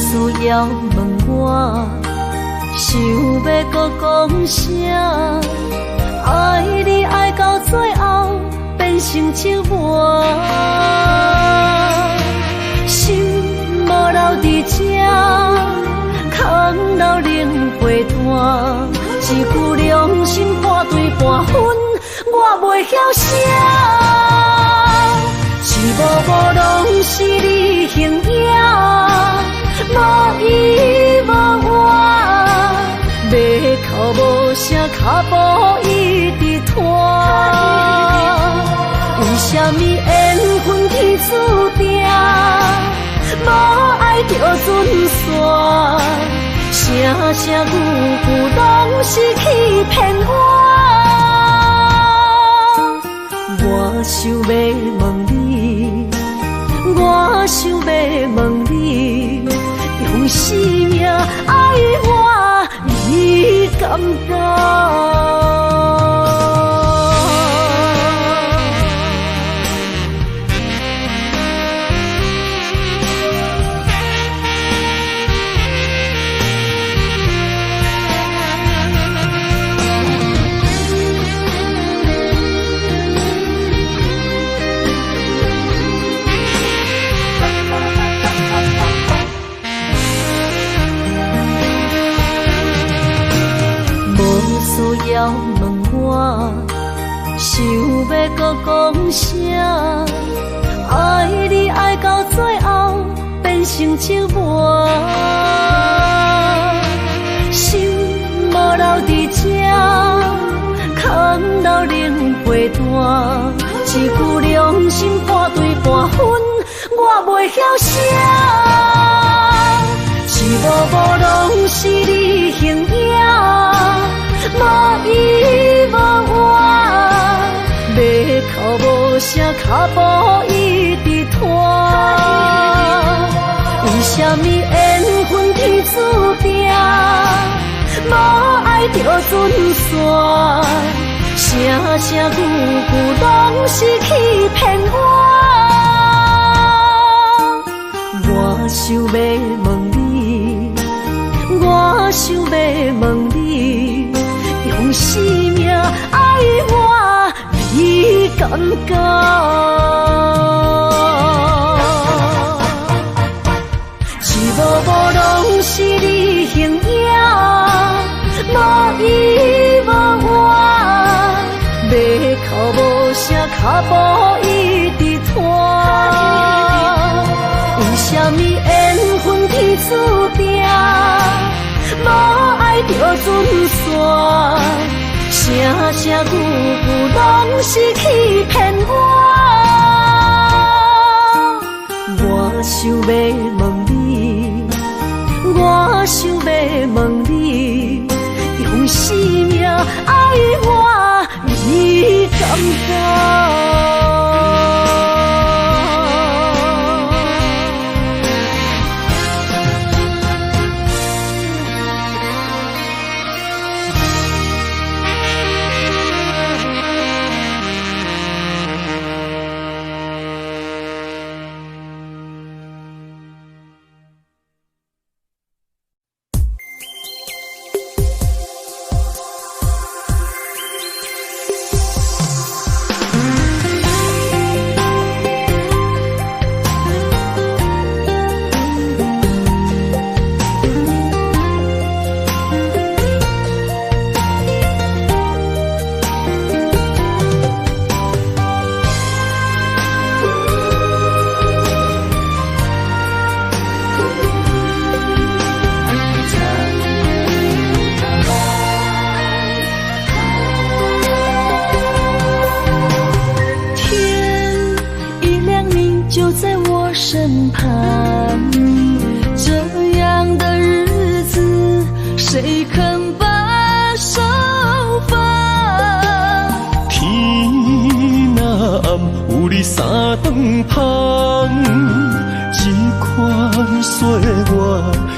需要问我，想要搁讲啥？爱你爱到最后变成寂寞，心无留伫这，空留冷陪伴。一句良心半对半分，我袂晓写。一幕幕拢是你形影，无依无我，马口无声，脚步一直拖。为什么缘分天注定，无爱就准线？声声句句拢是欺骗我。我想要问你，我想要问你，用生命爱我，你敢敢？需要问我，想要搁讲啥？爱你爱到最后变成寂寞，心无留伫这，空留冷陪伴。一句良心半对半分，我袂晓写。一幕幕拢是你形影，无依无我，马口无声，脚步一直拖。为什么缘分天注定，无爱就准线？声声句句拢是欺骗我。我想要问你，我想要问你，用生命爱我，你敢敢？一幕幕拢是你形影，无依无我，马口无声，脚步一直拖。为什么缘分天注定，无爱就准线？声声句句拢是欺骗我。我想要问你，我想要问你，用生命爱我，你敢敢？身旁，这样的日子谁肯把手放？天若暗，有你三顿香，这款岁月，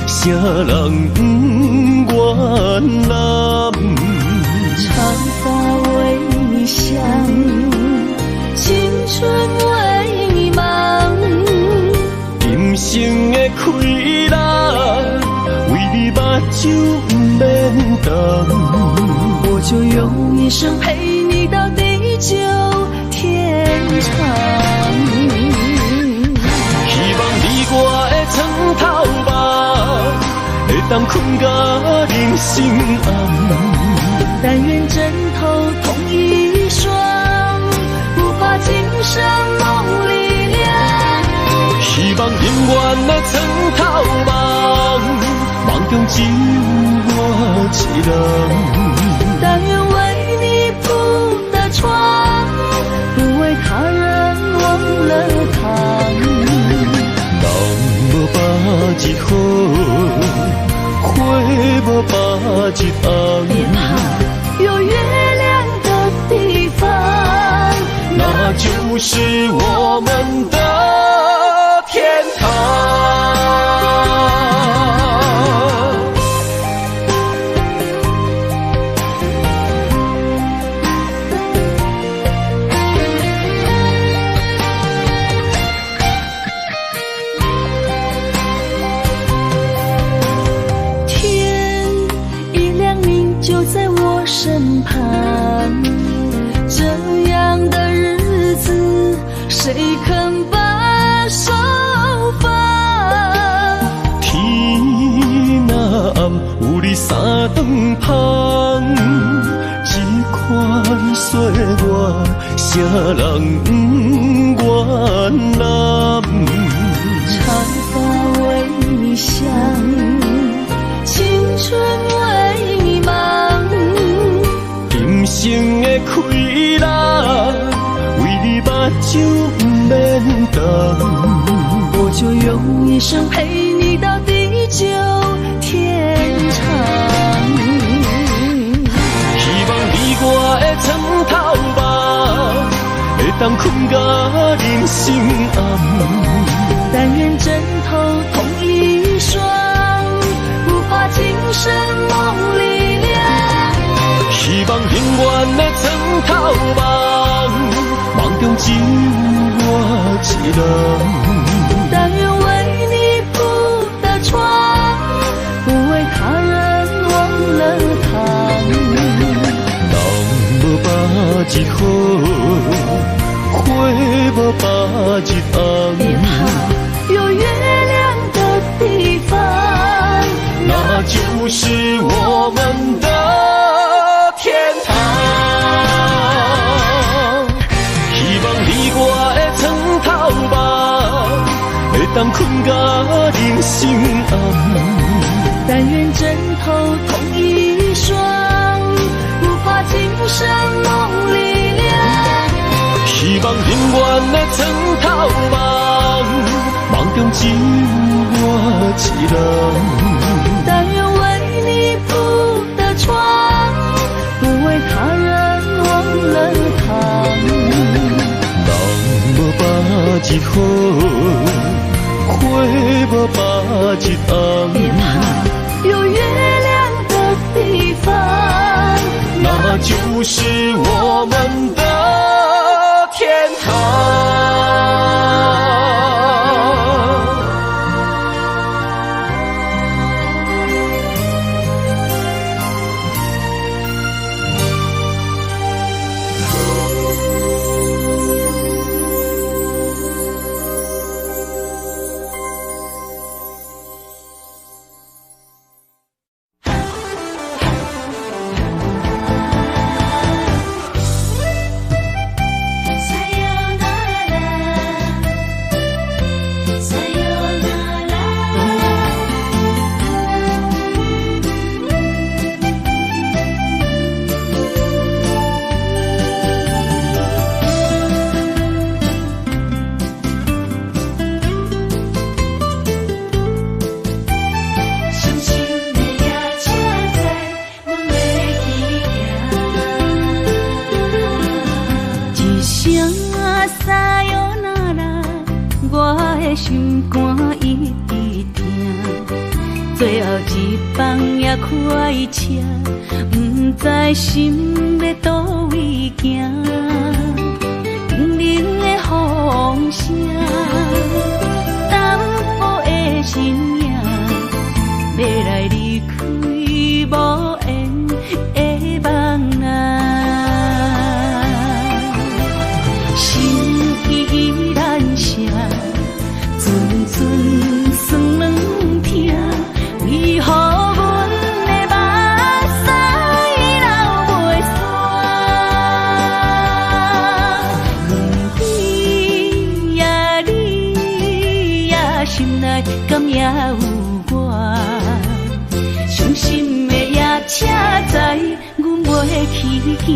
谁人不原谅？长发为你香，青春为你忙。人生的开朗，酒不免等，我就用一生陪你到地久天长。希望你我的床头梦，会当困到人心暗。但愿枕头同一双，不怕今生梦里凉。希望永远的床头梦，梦中只有我一人。但愿为你铺的床，不为他人忘了躺。人无百日好，花无百日红。别怕有月亮的地方，那就是我们的天堂。天一亮你就在我身旁，这样的日子谁肯把手放？天若暗，有你三顿香，这款岁月，谁人不愿揽？长发为你香，青春为你忙。今生的快乐，为你目睭不免等。我就用一生陪你到地久天长。希望你我的床头梦，会当困到人心暗。但愿枕头同一双，不怕今生梦里凉。希望永远的床头梦，梦中只有我一人。但愿为你铺的床，不为他人忘了躺。人无百日好，花无百日红。别怕有月亮的地方，那就是我们的天堂。希望你我的床头梦，会当困到人心暗。但愿枕头同一双，不怕今生梦里凉。希望永远的床头梦，梦中只有我一人。但愿为你铺的床，不为他人忘了躺。人无百日好，花无百日红。别怕有月亮的地方，那就是我们的天堂。心肝一直疼，最后一放也开车，不知心要倒位行。冷冷的风声，淡薄的身影，要来离开。去行。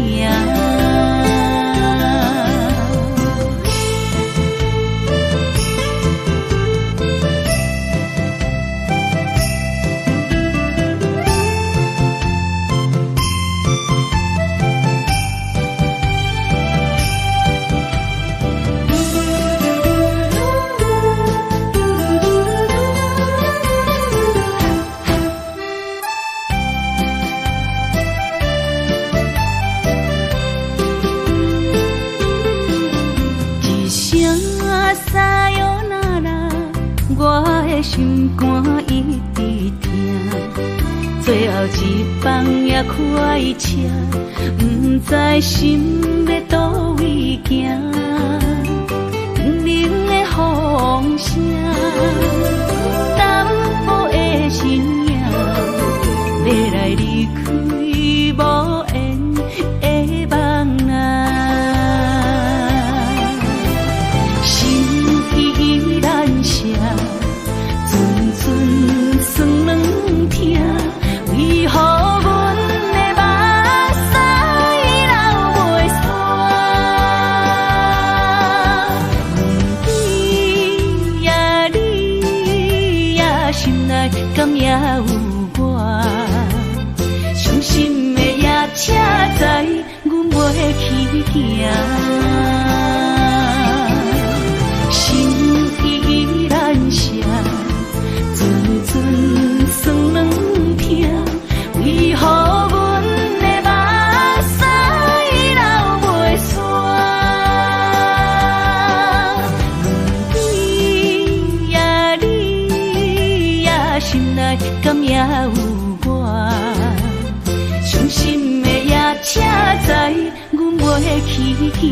心肝一直疼，最后一放也开车，不知心要倒位行。冷冷的风声，淡薄的身影，要来离开无缘的梦啊，心依然舍。算软疼，为何阮的目屎流袂煞？你呀，心内敢也有我？伤心的夜车载，阮袂去行。心依然舍。算软疼，为何阮的目屎流袂煞？你呀，心内敢也有我？伤心的夜车载，阮袂去行。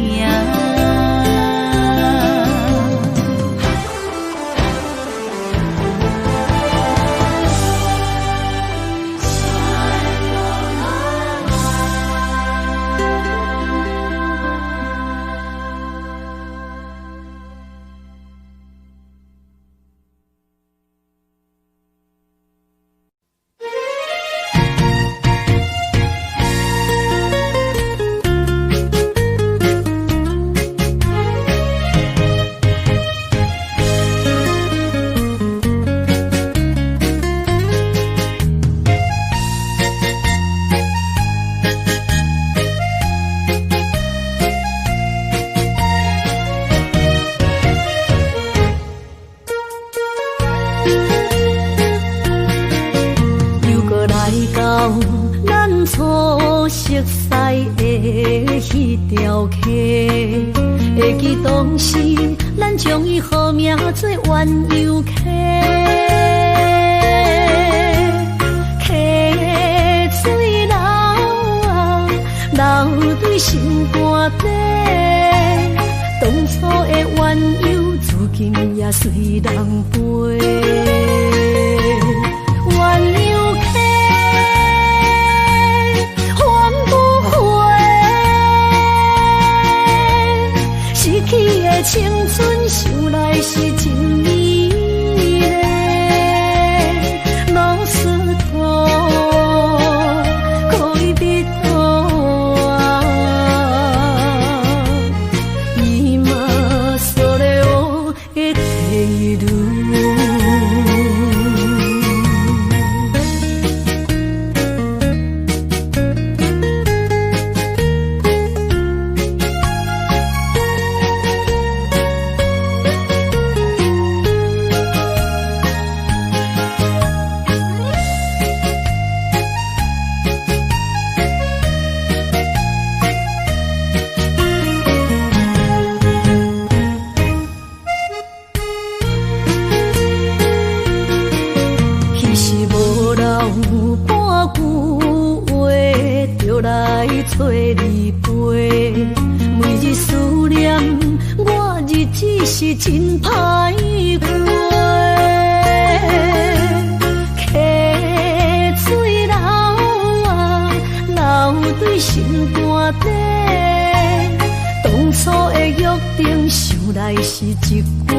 会记当时，咱将伊号名做鸳鸯溪，溪水流啊，流对心肝底。当初的鸳鸯，至今也随人陪。鸳鸯溪。青春想来是真美丽，老师徒可以别途啊，伊嘛所了的退路。找你陪，每日思念，我日子是真歹过。溪水流啊，流对心肝底。当初的约定，想来是一句话。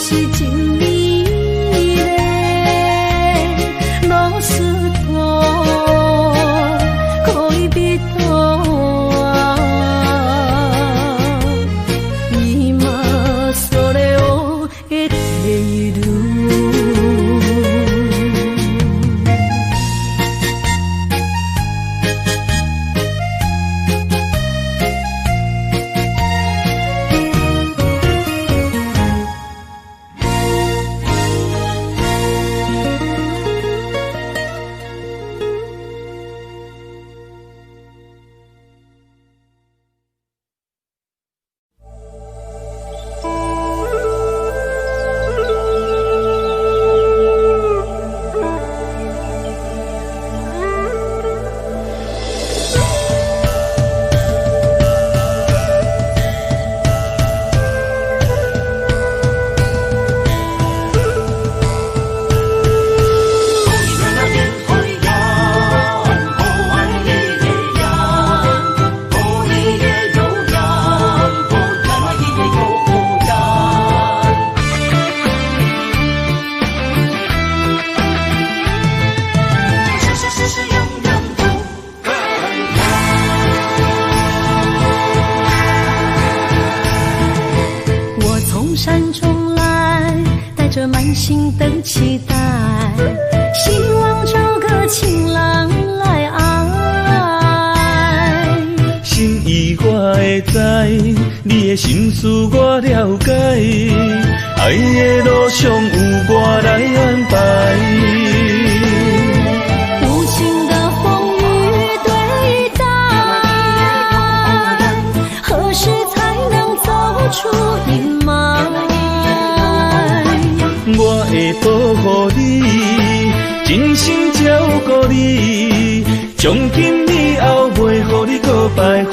是真美丽，老师徒可以比多啊，伊嘛所了的地路。山中来，带着满心的期待，希望找个情郎来爱。心意我会知，你的心思我了解，爱的路上有我来安排。无情的风雨对待，何时才能走出阴霾？我会保护你，真心照顾你，从今以后袂予你搁徘徊。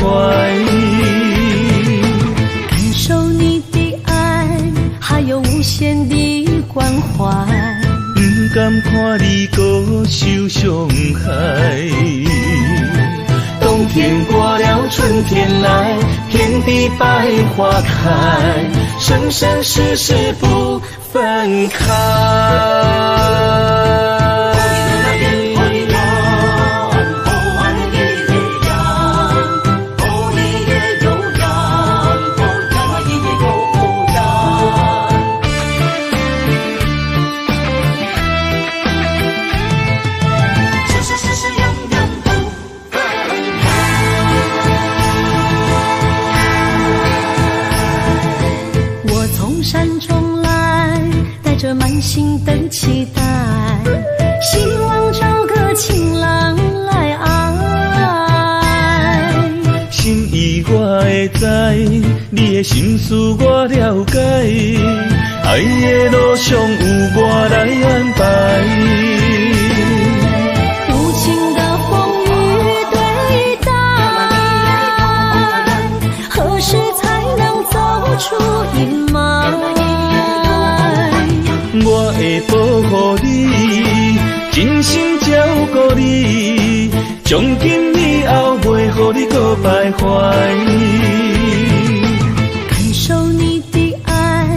感受你的爱，还有无限的关怀，不甘看你搁受伤害。冬天过了，春天来，天地百花开，生生世世不分开。山中来，带着满心的期待，希望找个情郎来爱。心意我会知，你的心思我了解，爱的路上有我来安排。无情的风雨对待，何时才能走出阴霾？我会保护你，真心照顾你，从今以后袂予你搁徘徊。感受你的爱，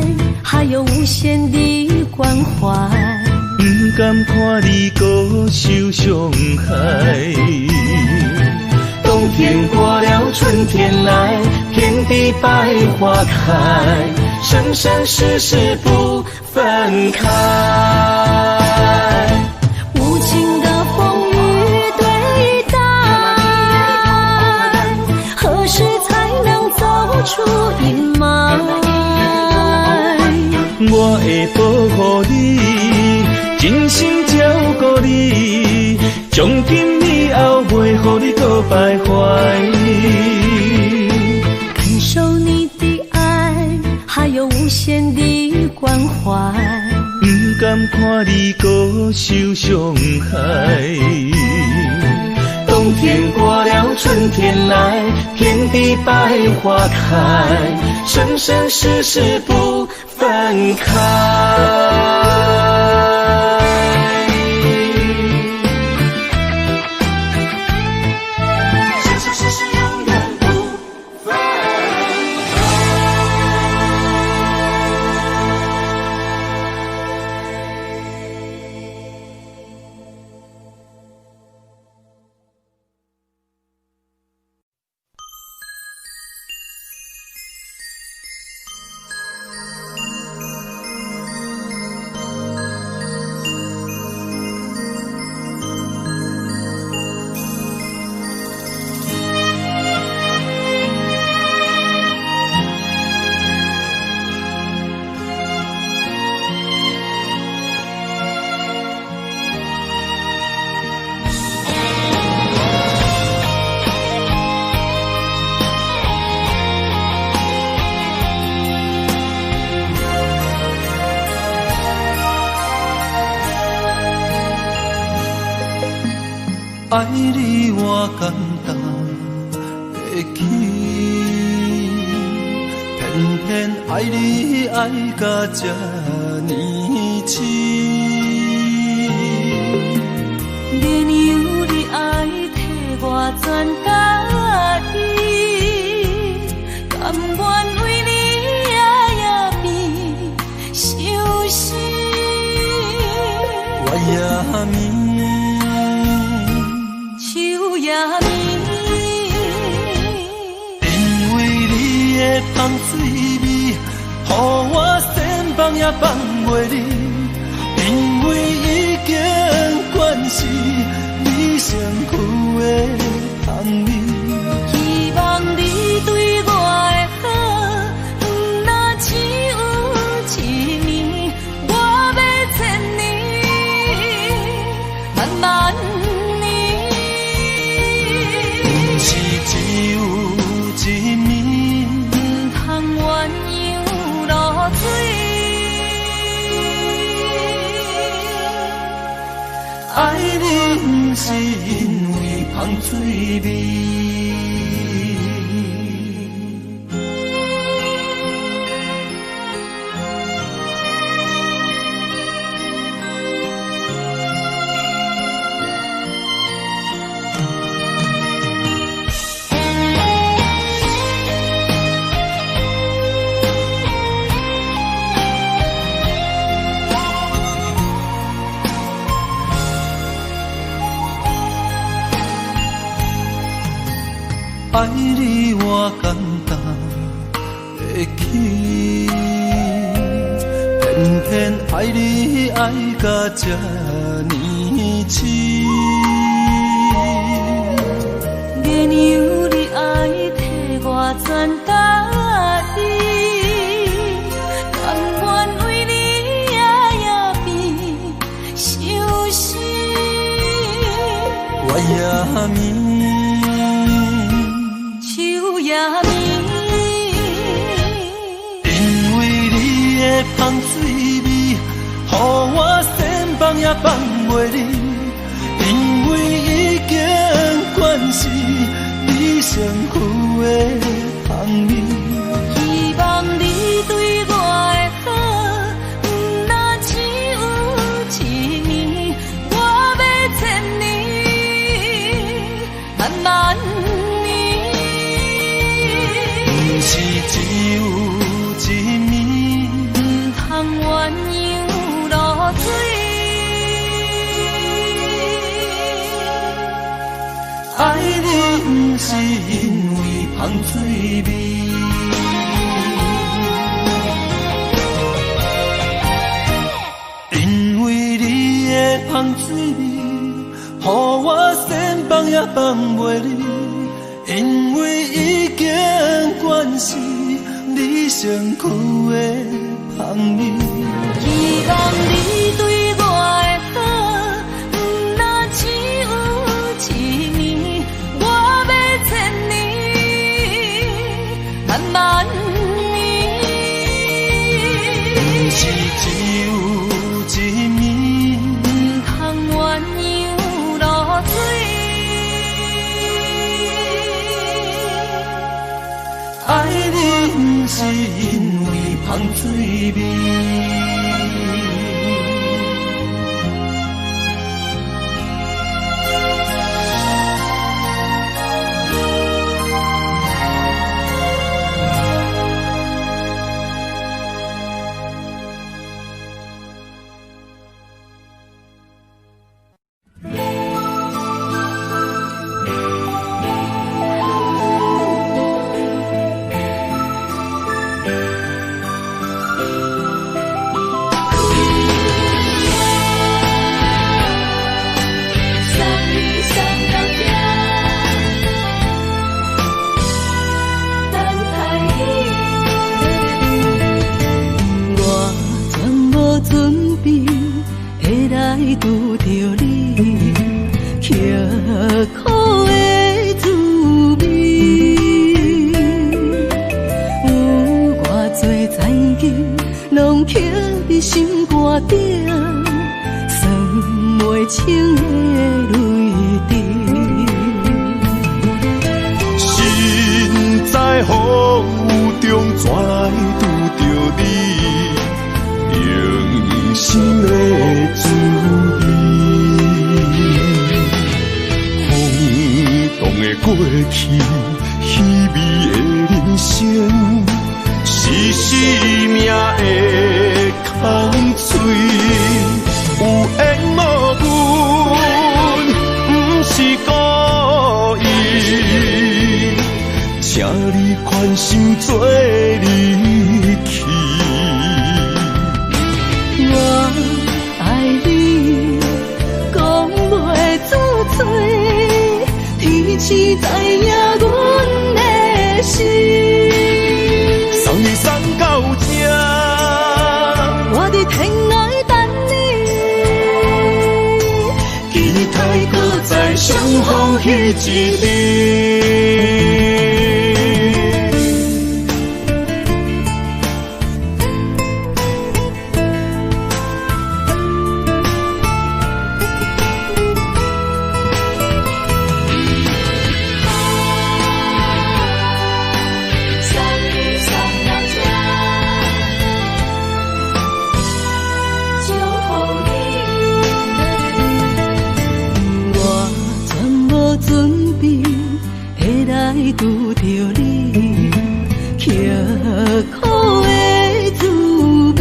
还有无限的关怀，不甘看你搁受伤害。冬天过了，春天来，天地百花开，生生世世不分开。无情的风雨对待，何时才能走出阴霾？我会保护你，真心照顾你，从今以后袂予你搁徘徊。感受你的爱，还有无限的关怀，不甘看你搁受伤害。冬天过了，春天来，天地百花开，生生世世不分开。爱你我简单会起，偏偏爱你爱到这呢深。连由你爱替我全家己，甘愿为你夜变伤心。我也眠。因为你的香水味，予我千放也放袂离。因为已经惯是你身躯的香味，希望你对我的好，若只有一年，我要千年，慢慢。只有一面，不通鸳鸯落水。爱你不是因为香水味。爱你我简单会起，偏偏爱你爱到这呢深。连由你爱替我全家己，甘愿为你夜变伤心。我也眠。因为你的香水味，予我千放也放袂离。因为已经惯是你身躯的香味，希望你对我的好，若只有一年，我要千年，慢慢。是只有一面，不通鸳鸯落水。爱你不是因为香水味，因为你的香水味，予我千放也放袂离。因为已经惯是你身躯的香味，希望你对我的好，若只有一年，我要千年，慢慢年。不是只有一面，不通鸳鸯落水。爱你不是因为香水味。拄着你，刻苦的滋味，有偌多残景，拢刻伫心肝顶，算袂清的泪滴。怎来拄着你用心的滋味？风动的过去，稀微的人生，是生命的空嘴，有缘无分，不是故意，请你宽心做离去。我爱你，讲袂出嘴，天气知影阮的心。送你送到这，我伫天涯等你，期待搁再相逢彼一日。拄着你，刻苦的滋味，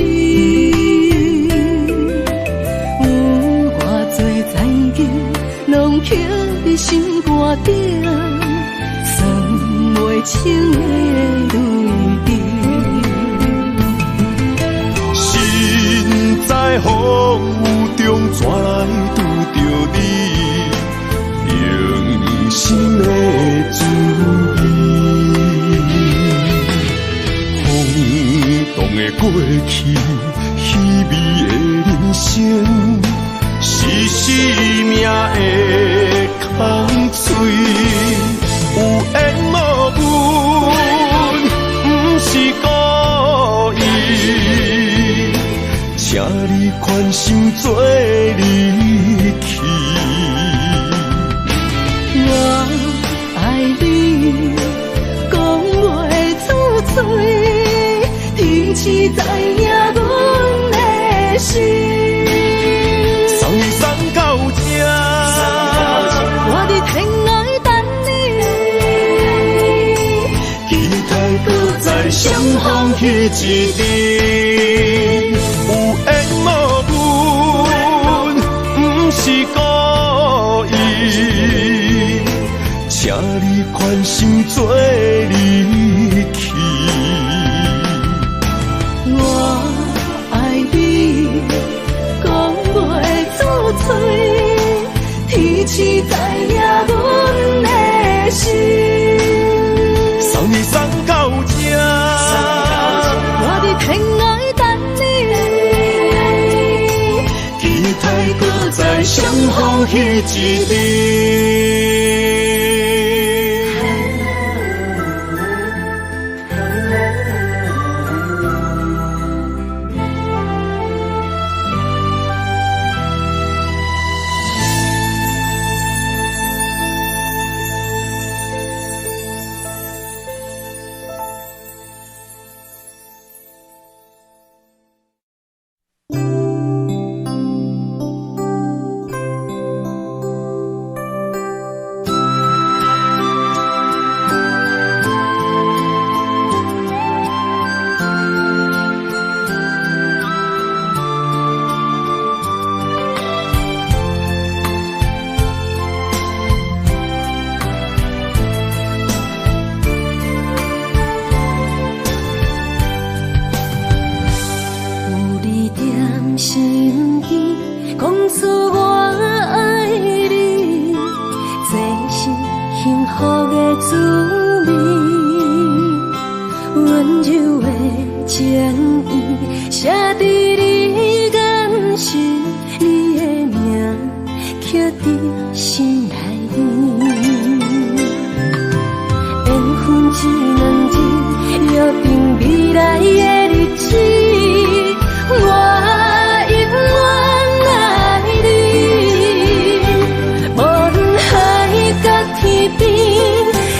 有偌多残景，拢刻伫心肝顶，算袂清的泪滴。身在风雨中，怎来拄着你用心的滋味？风动的过去，稀微的人生，是生命的空嘴，有缘无分，不是故意，请你宽心做离去。我爱你，讲袂出嘴，天气知影阮的心。送你送到这，我伫天涯等你，期待搁再相逢彼一日。有缘无分，不是故意，请你宽心做离去。我爱你，讲袂出嘴，天气知影阮的心。送你送到这，我伫天涯等你，期待搁再相逢彼一日。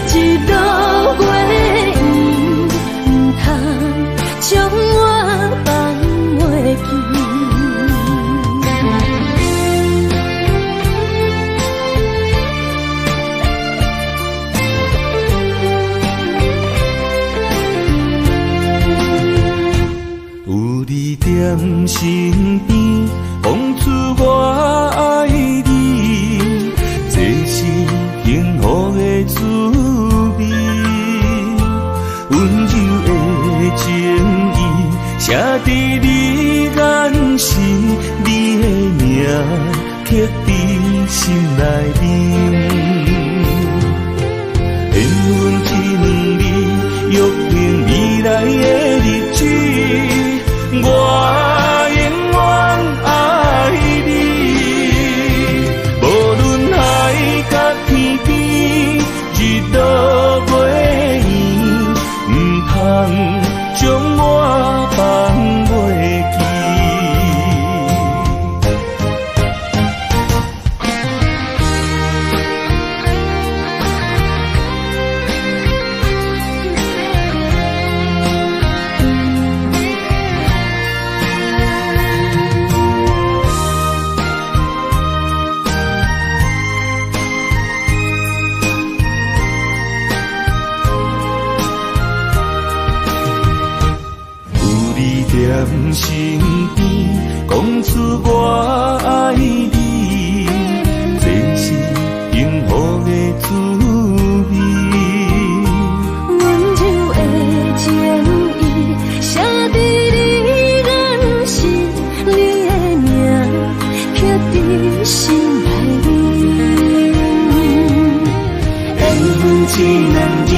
一路过影，唔通身边，讲出我爱你，这是幸福的滋味。温柔的情意，写在你眼神，你的名刻在心内面。缘分一两日，约定未来的日子，我永远爱你。无论海角天边，日落月圆，不通将我放袂记。在身边，讲出我爱你，这是幸福的滋味。温柔的情意，写在你眼神，你的名刻在心内面。缘分一两日，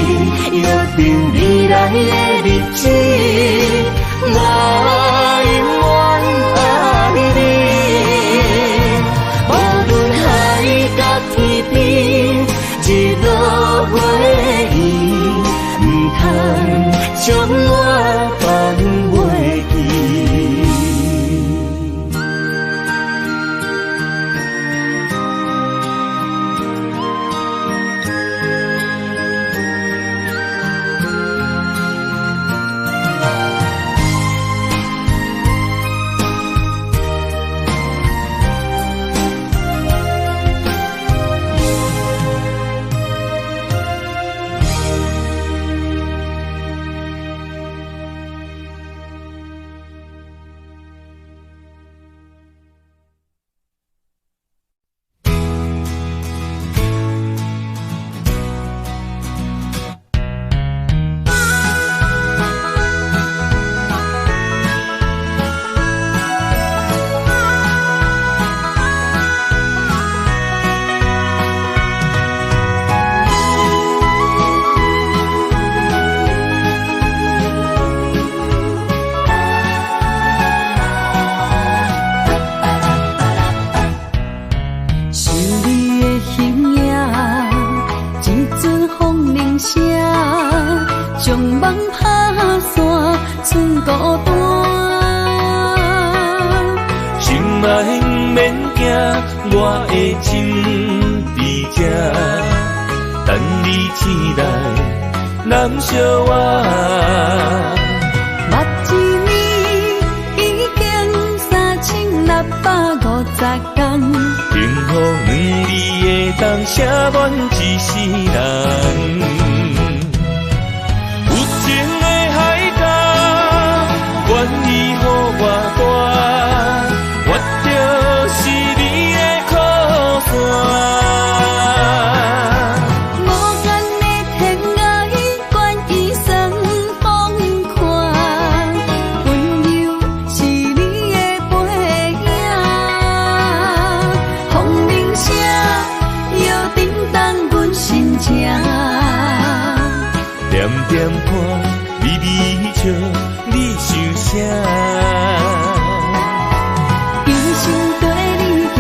约定未来的日子。我永远爱你，无论海角天边，日落月圆，不通将我放袂记。我的心伫这，等你醒来，难相我。目一年已经3650天，幸福两字的当写满一世人。有情的海角，愿意予我带，我就是你的靠山。无间的天涯，愿意算风看，温柔是你的背影。风铃声摇叮当阮心情，点点看，微微笑，你想啥？一生跟你行，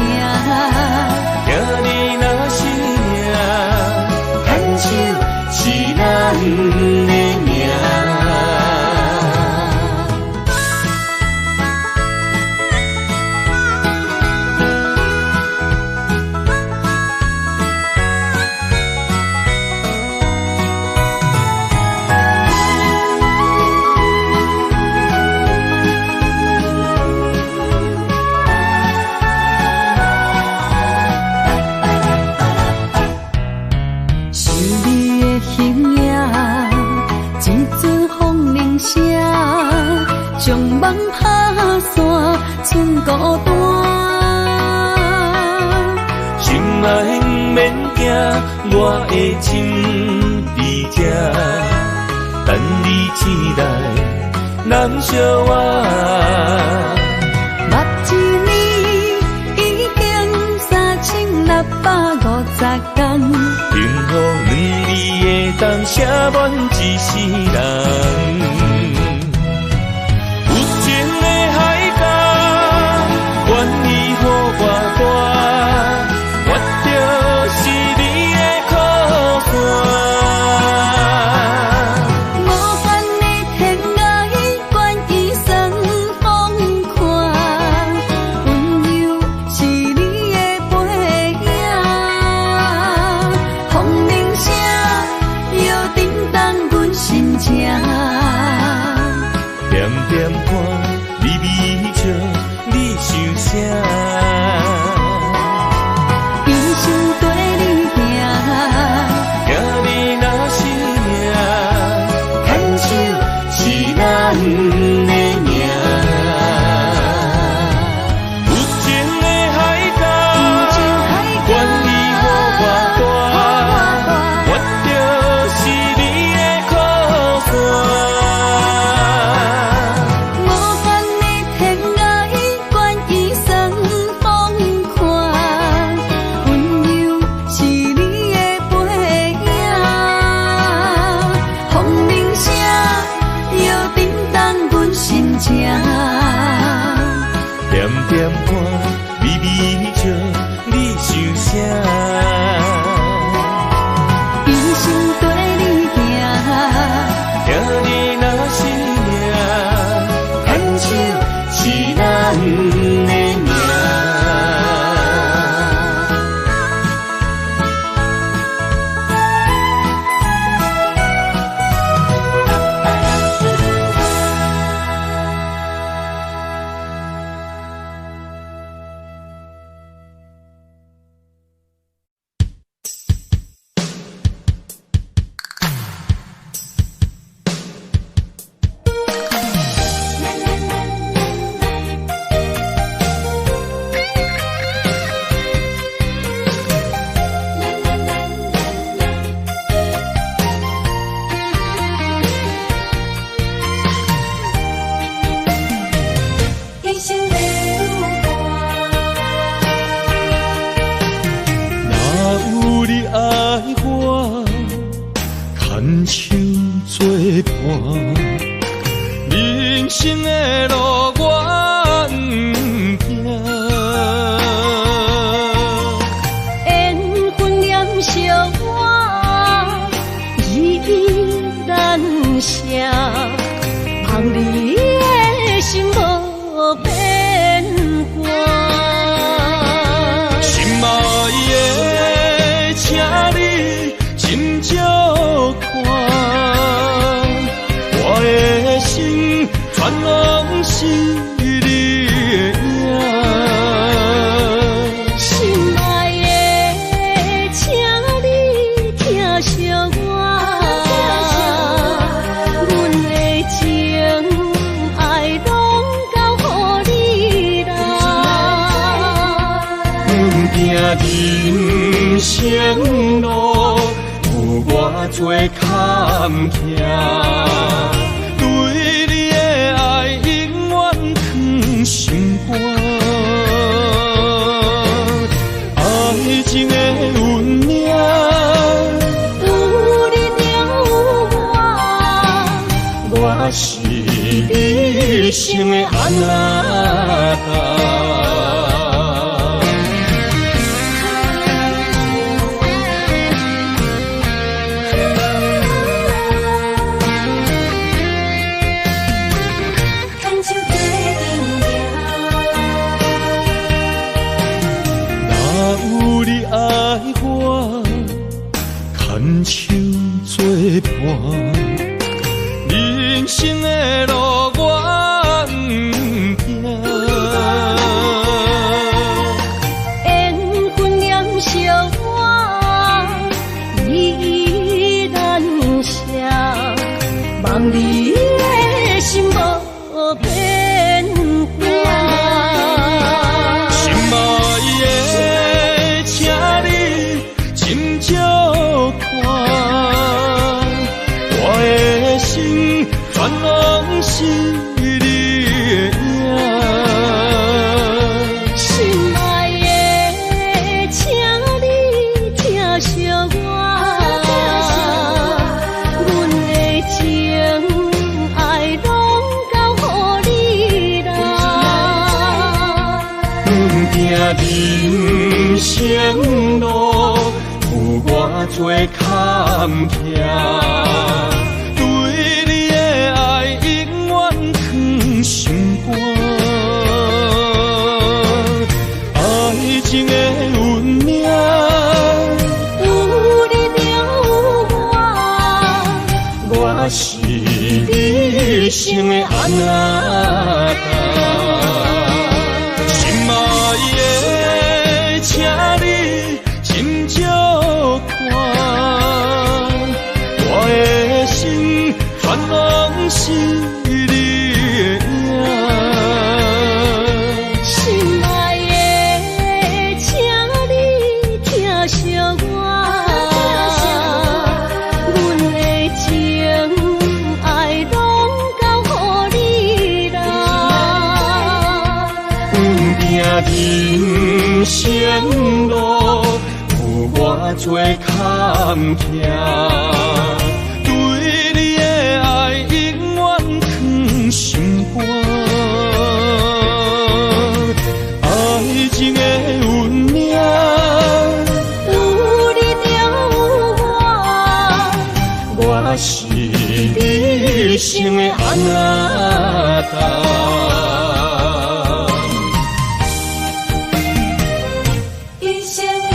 行你若是命，牵手是咱的命。是你的形影，一阵风铃声，将梦拍山剩孤单。心爱免惊，我的心伫这，等你醒来，难相偎。目一年已经3650天，幸福两字会当写满一世人。有情的海角，愿意予我带，我就是你的靠山。无限的天涯，愿意算风看，温柔是你的背影。风铃声摇叮当阮心情，点点看，微微笑，你想啥？一生跟你行，行你若是命，牵手是咱的命。有情的海角，愿意予我带，我就是你的靠山。无限的天涯，愿意算风看，温柔是你的背影。风铃声摇叮当阮心情，点点看，微微笑，你想啥？一生跟你行，行你若是命，牵手是咱的命。一生的路若有你爱我，牵手作伴，人生的路我不惊。缘分念相我，依然写，望你的心无变卦。心爱的，请你斟酌看，我的心全拢是你的影。心爱的，请你疼惜我，阮的情爱拢交予你啦。行人生路，有我做坎坷，对你的爱永远藏心肝。爱情的运命，有你有我，我是你生的安那达。牵手跟你若有你爱我，牵手作伴，人生的路我不惊。缘分念相我，依然写，望你的心无变卦。烦恼是你的影。心爱的，请你疼惜我，阮的情爱拢交予你啦。阮行人生路有偌多坎坷，对你的爱永远藏心肝。爱情的运命，有你就有我，我是你生的安那心爱的，请你斟酌看，我的心烦恼是你的影。心爱的，请你疼惜我，阮的情爱拢交予你啦。人生路有偌多坎坷，对你的爱永远藏心肝。爱情的运命，有你就有我，我是你生的安那一生的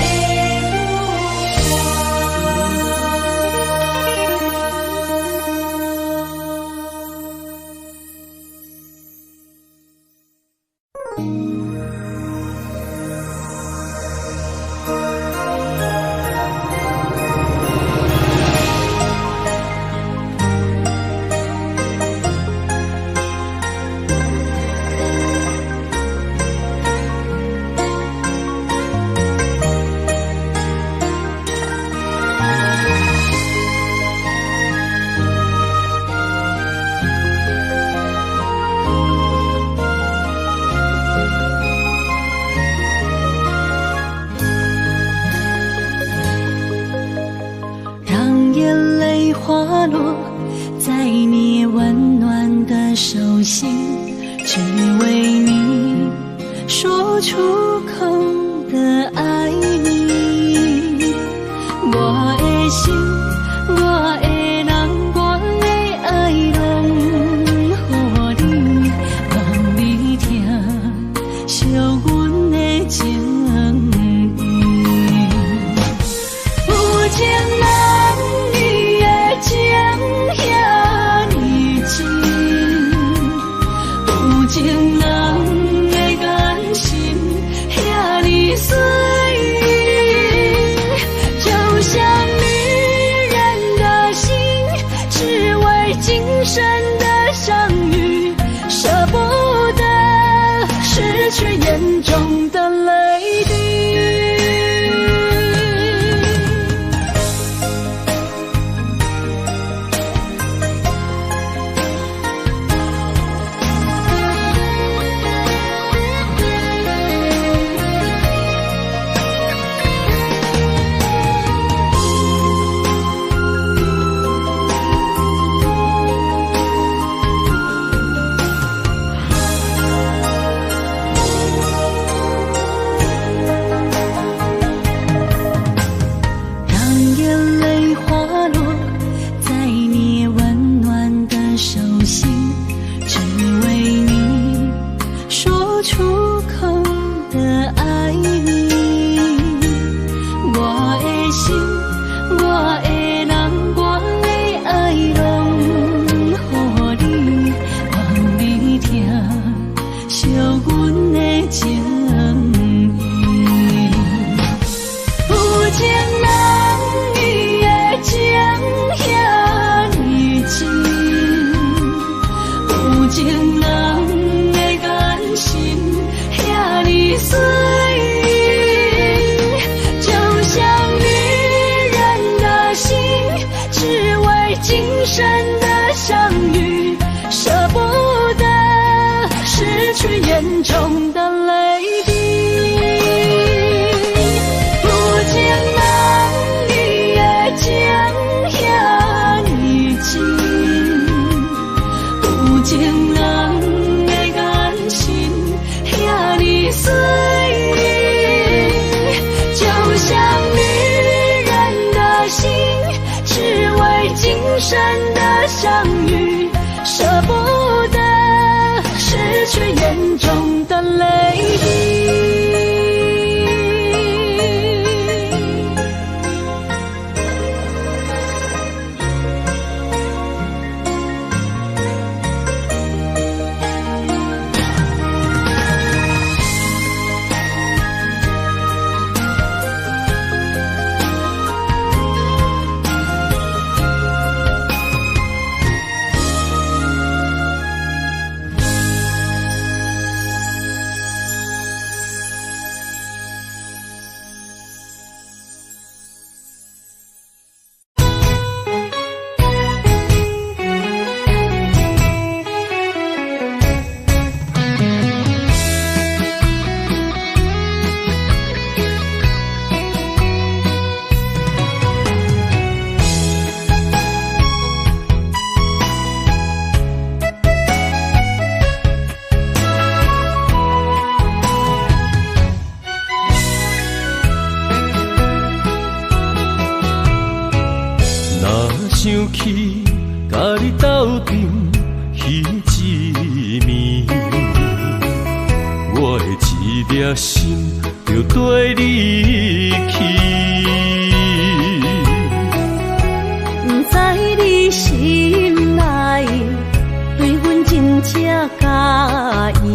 让眼泪滑落在你温暖的手心，只为你说出口的爱你。我的心，我的人，我的爱拢予你，望你疼惜阮的情意。有情人你的情遐尼真，有情人的眼神遐尼水，就像女人的心，只为今生的相遇，舍不得失去眼中的泪滴。深的相遇，舍不得失去眼中的泪滴。想起甲你斗阵彼一暝，我的一粒心就跟你去。不知你心内对阮真正介意，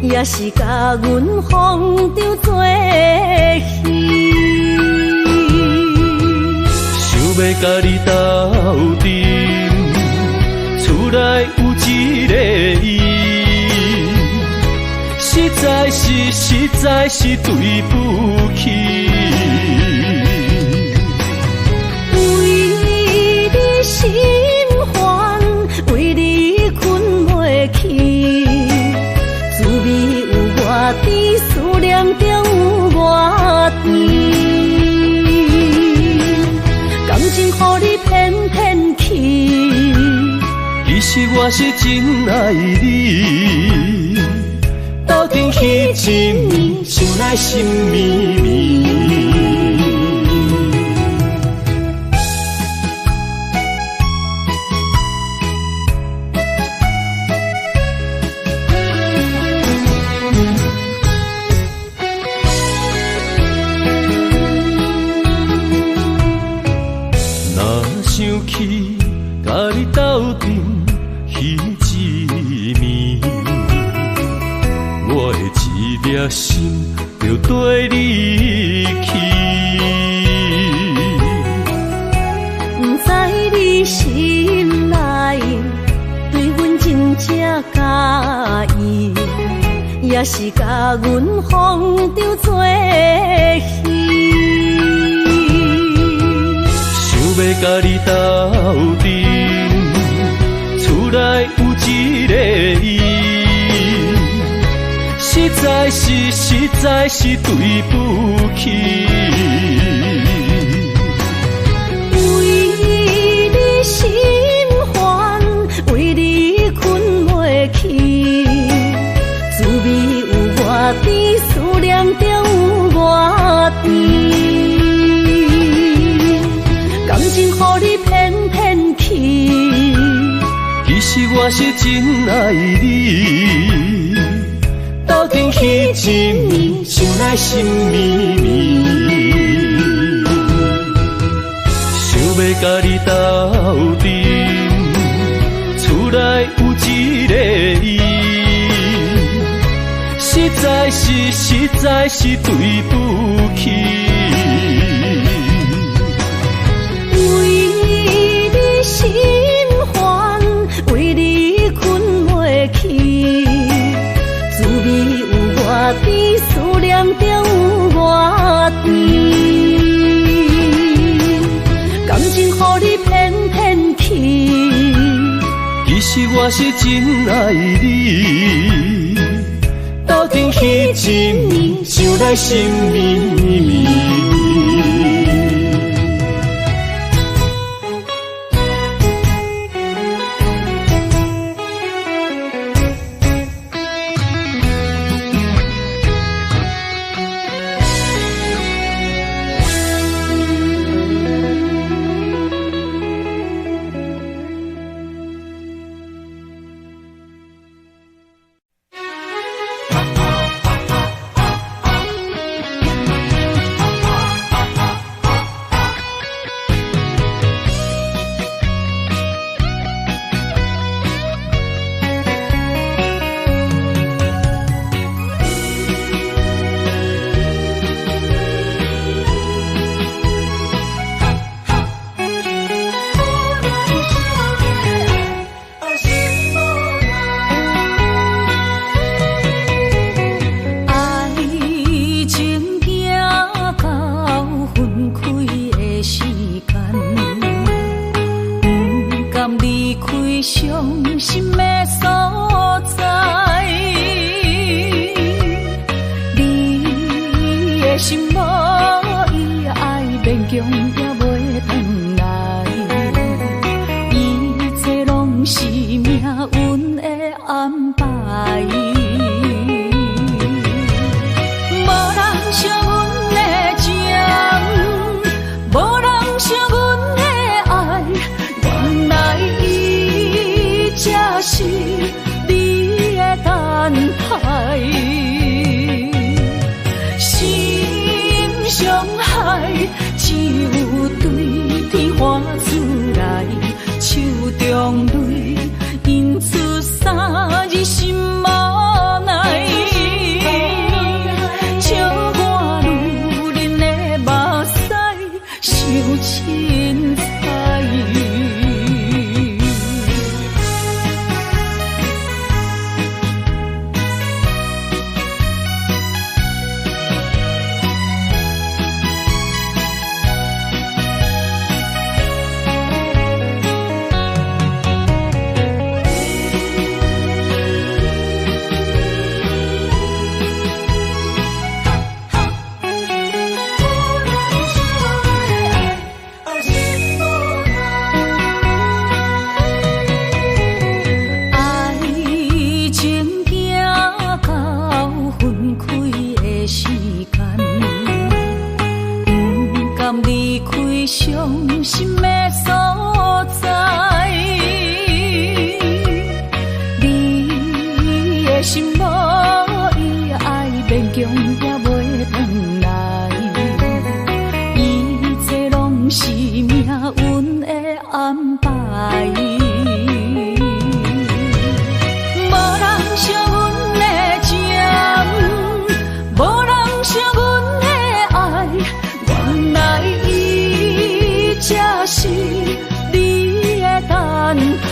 也是甲阮放着做戏。要甲你斗阵，厝内有一个伊，实在是对不起。为你心烦，为你困袂去，滋味有外甜，思念中有外甜。感情予你骗骗去，其实我是真爱你，斗阵彼一暝，想来心绵绵。想起甲你斗阵彼一暝，我的一粒心就跟你去。不知你心内对阮真正介意，也是甲阮放着做戏。要甲你斗阵，厝内有一个伊，实在是对不起。为你心烦，为你困袂去，滋味有外甜，思念中有外甜。感情予你骗骗去，其实我是真爱你，斗阵彼一暝，想来心绵绵。想要甲你斗阵，厝内有一个伊，实在是对不起。心烦，为你困袂去，滋味有外甜，思念中有外甜。感情予你骗骗去，其实我是真爱你，斗阵彼一暝，想来心绵绵。开伤心的所在。你的心无伊爱勉强也袂转来，一切拢是命运的安排。无人像阮的情，无人像阮的爱，原来伊才是你的等待。心伤害，只有对天花出来，手中泪因出三日心无奈。笑我女人的目屎受凊彩。伤心的所在，你的心无伊爱勉强也袂转来，一切拢是命运的安排。无人像阮的情，无人像阮的爱，原来才是你的等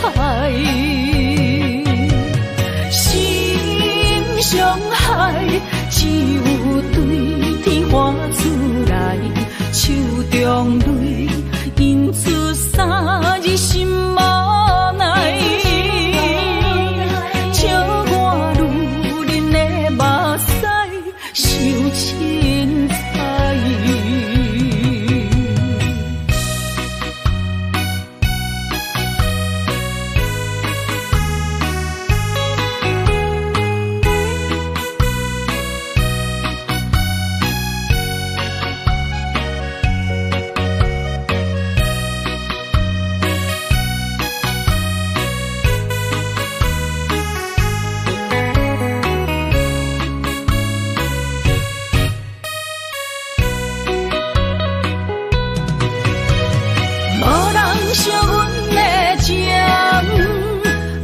待。心伤害，只有对天花出来，手中泪因出三日心无奈。笑我女人的目屎受凊彩。像阮的情，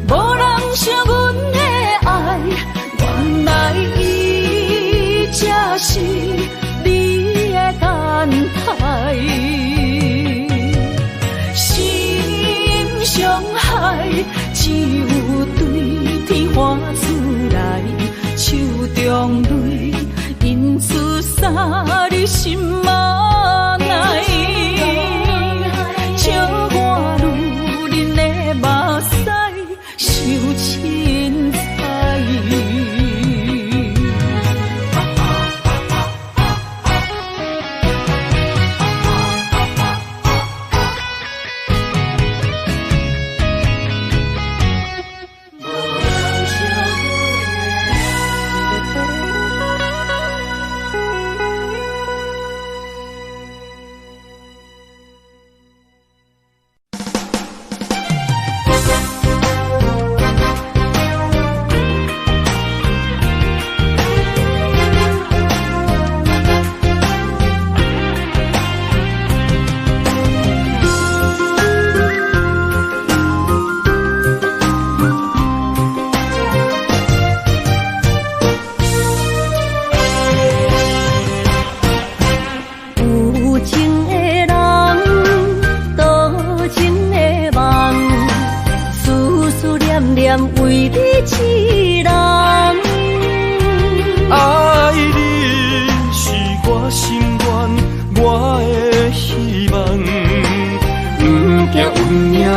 无人像阮的爱，原来伊才是你的等待。心伤害，只有对天花出来，手中泪因出三日心无奈。笑我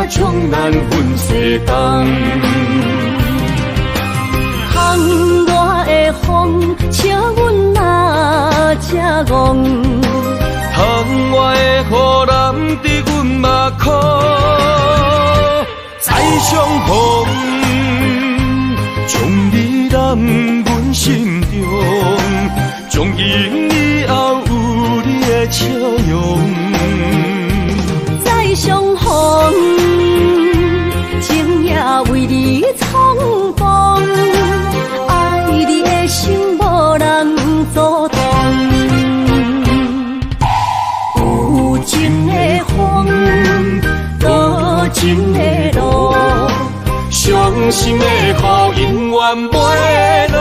冲咱阮西东。窗外的风，笑阮哪这戆。窗外的雨淋伫阮目眶，再相逢，将你揽阮心中，从今以后有你的笑容。再相逢，情也为你冲动，爱你的心无人阻挡。有情的风，多情的路，伤心的雨永远袂落。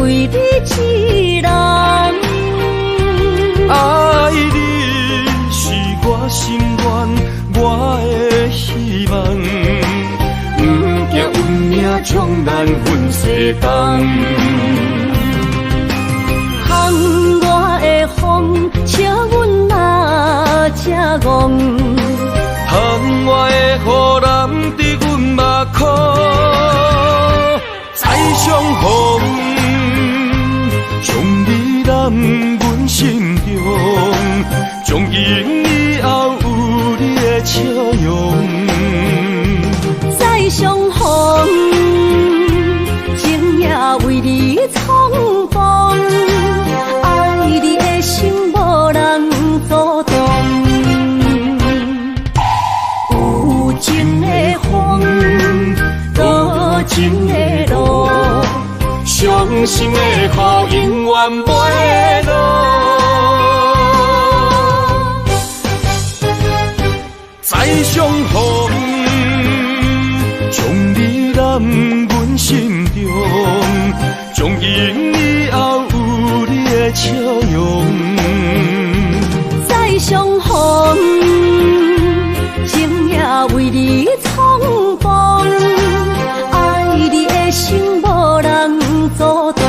为你一人，爱你是我心愿，我的希望。不惊运命冲咱阮西东。窗外的风，笑阮哪这戆。窗外的雨淋伫阮目眶，再相逢。将你揽阮心中，从今以后有你的笑容。再相逢，情也为你冲动，爱你的心无人阻挡。有情的风，多情的路，伤心的雨永远袂落。再相逢，将你揽阮心中，从今以后有你的笑容。再相逢，情也为你冲动，爱你的心无人阻挡。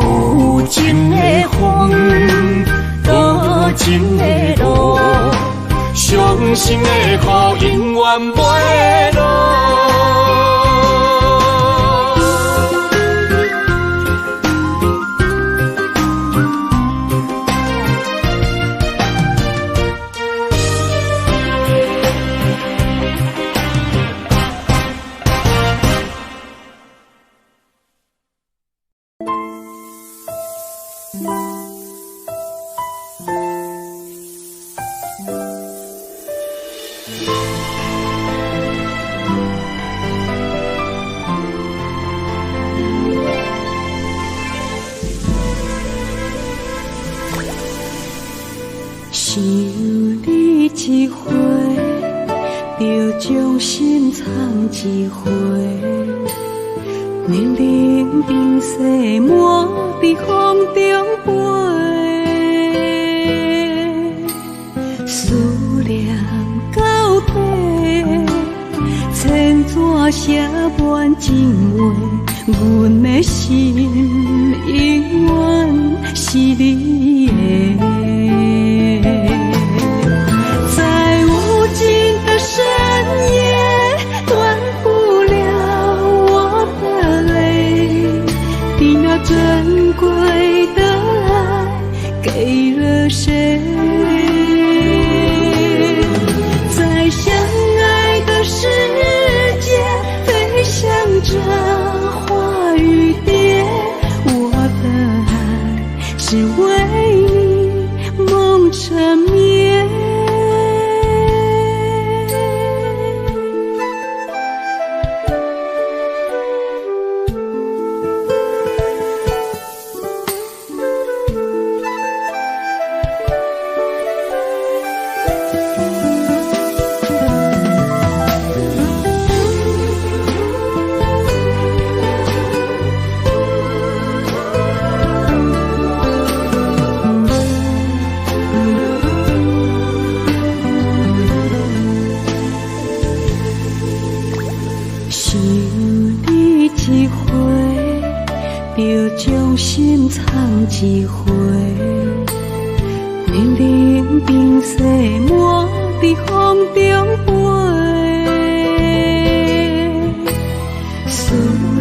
有情的风，多情的路，伤心的雨永远袂落。想你一回，就将心藏一回。年龄冰雪满在风中飞，思念到底，千纸写满情话。阮的心永远是你的。在无尽的深夜，断不了我的泪。你那珍贵的爱给了谁？在相爱的世界，飞翔着花与蝶。我的爱是为你梦缠绵。藏一回，年龄冰雪满在风中飞，思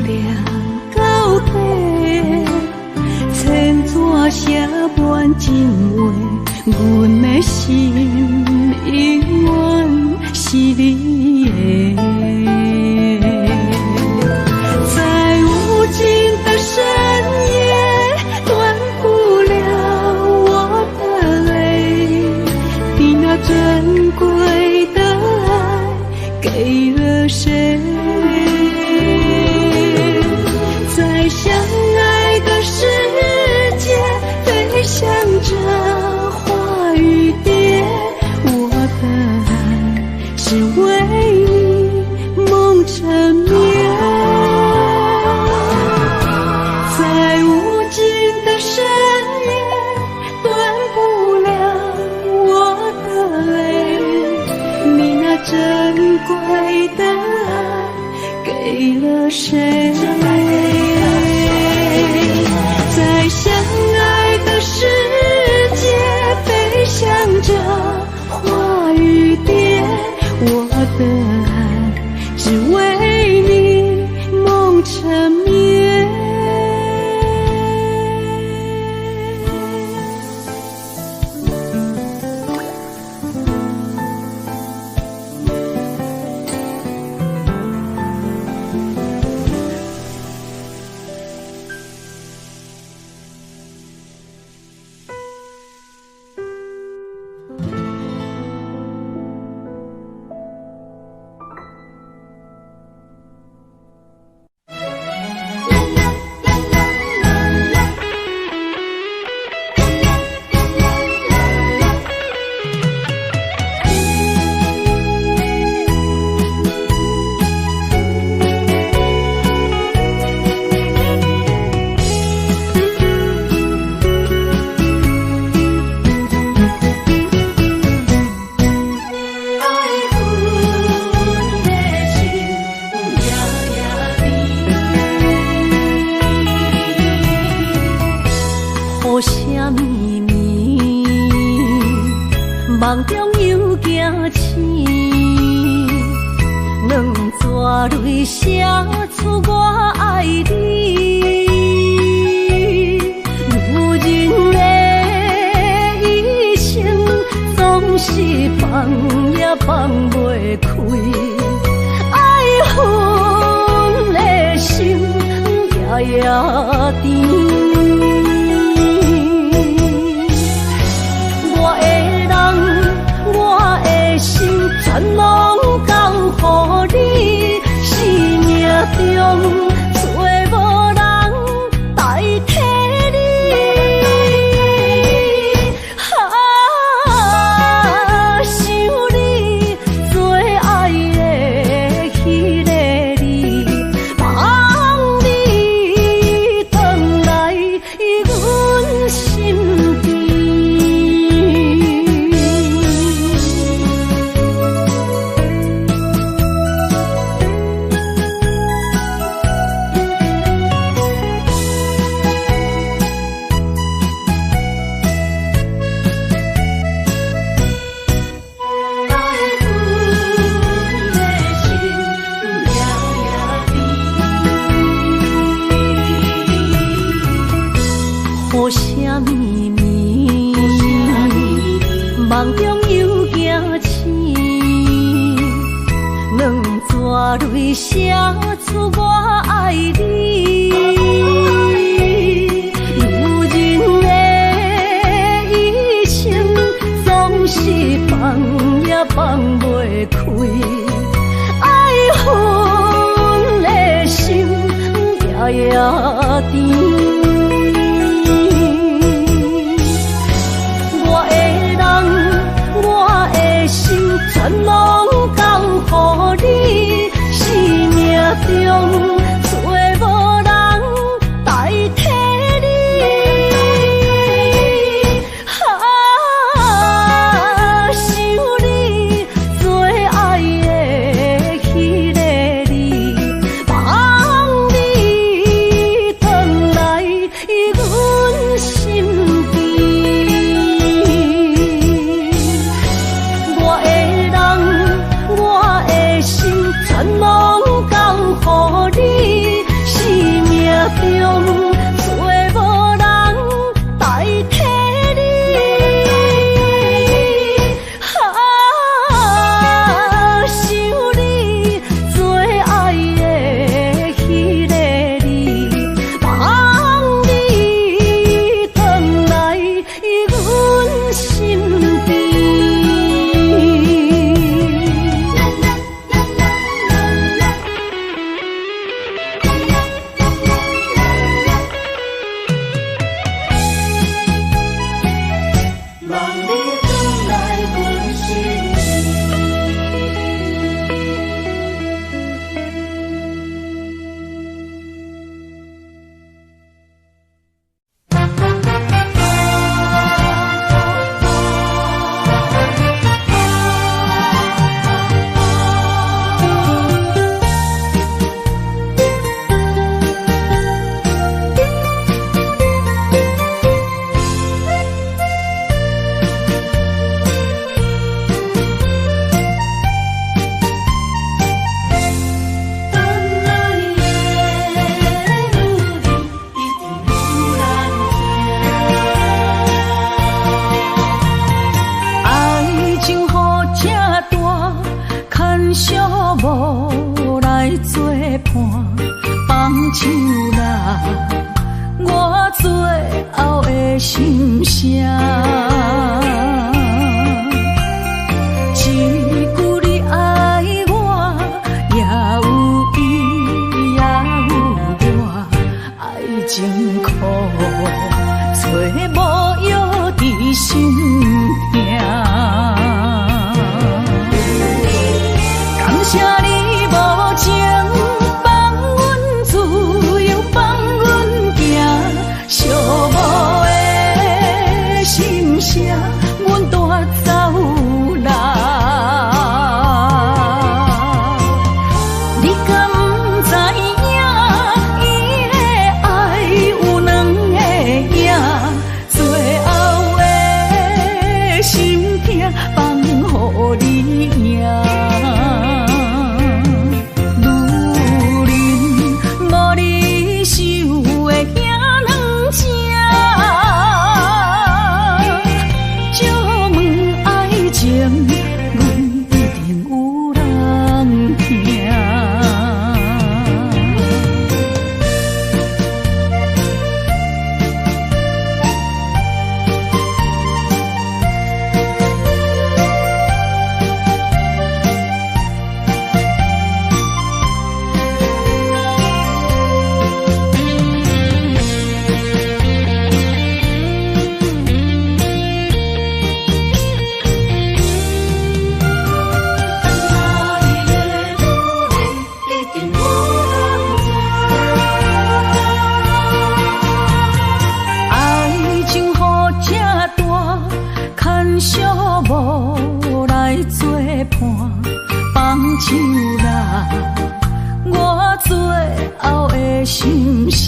念到底，千纸写满真话，阮的心永远是你的。在无尽的深夜，断不了我的泪，你那珍贵的爱给了谁？在相爱的世界，飞翔着花与蝶，我的爱只为你梦成眠。在无尽的深夜，断不了我的泪，你那珍贵的爱给了谁？在相爱的世界，飞翔着花与蝶，我的爱只为你梦成眠。梦中又惊醒，两纸泪写出我爱你。女人的一生总是放也放袂开，爱恨的心夜夜甜。全拢交乎你，生命中找无人代替你。想你最爱的迄个你，望你回来阮身边。雨声绵绵，梦中又惊醒，两纸泪写出我爱你。女人的一生总是放也放袂开，爱恨的心夜夜甜。全拢交乎你，生命中找无人代替你。想你最爱的迄个你，望你回来手啦，我最后的心声。一句你爱我，也有伊也有我，爱情苦，找无药伫心痛。感谢你无情放阮自由，放阮行，寂寞的心声，阮带走啦。你敢不知影，伊的爱有两个影，最后的心痛放予你赢。手啦，我最后的心声。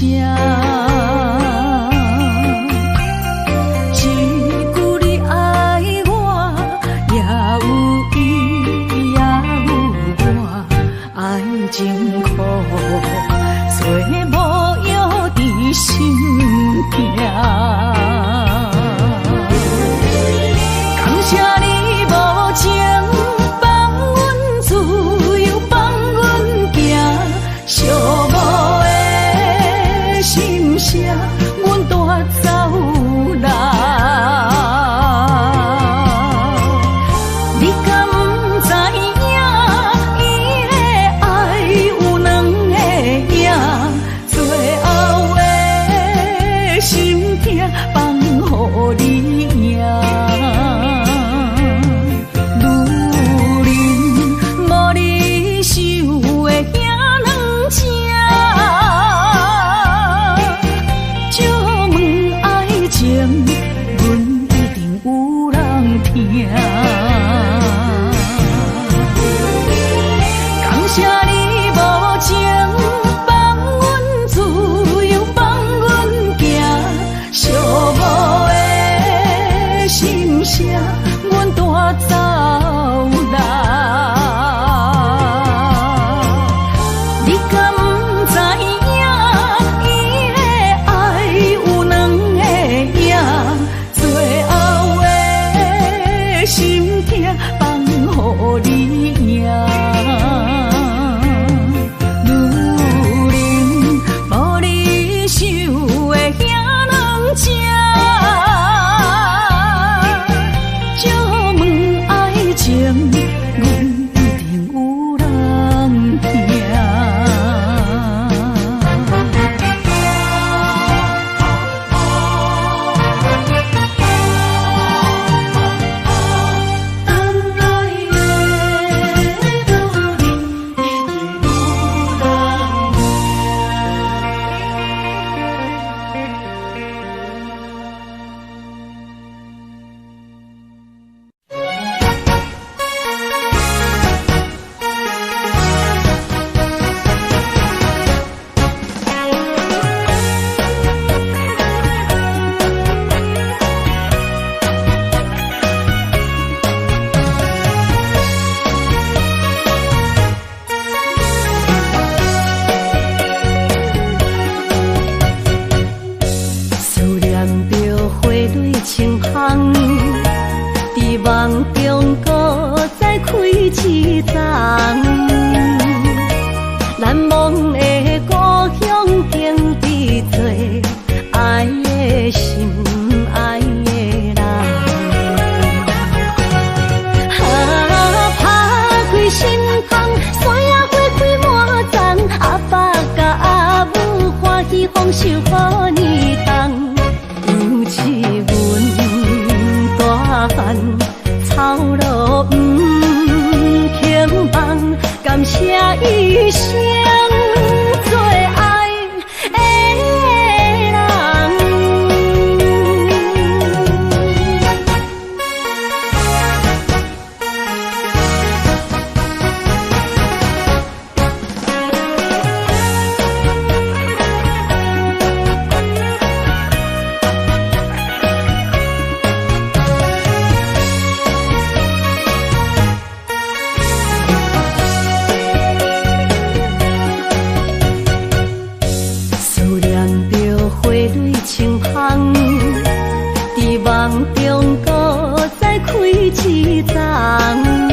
一句你爱我，也有伊也有我，爱情苦，找无药伫心痛。感谢你无情。寂寞的心声，阮带走啦。你敢不知影，伊的爱有两个影，最后的心痛放予你赢。感谢你无情放阮自由，放阮行，寂寞的心声，阮带走啦。你敢不知影，伊的爱有两个影，最后的心痛放予你赢。难忘的故乡。望中搁再开一丛。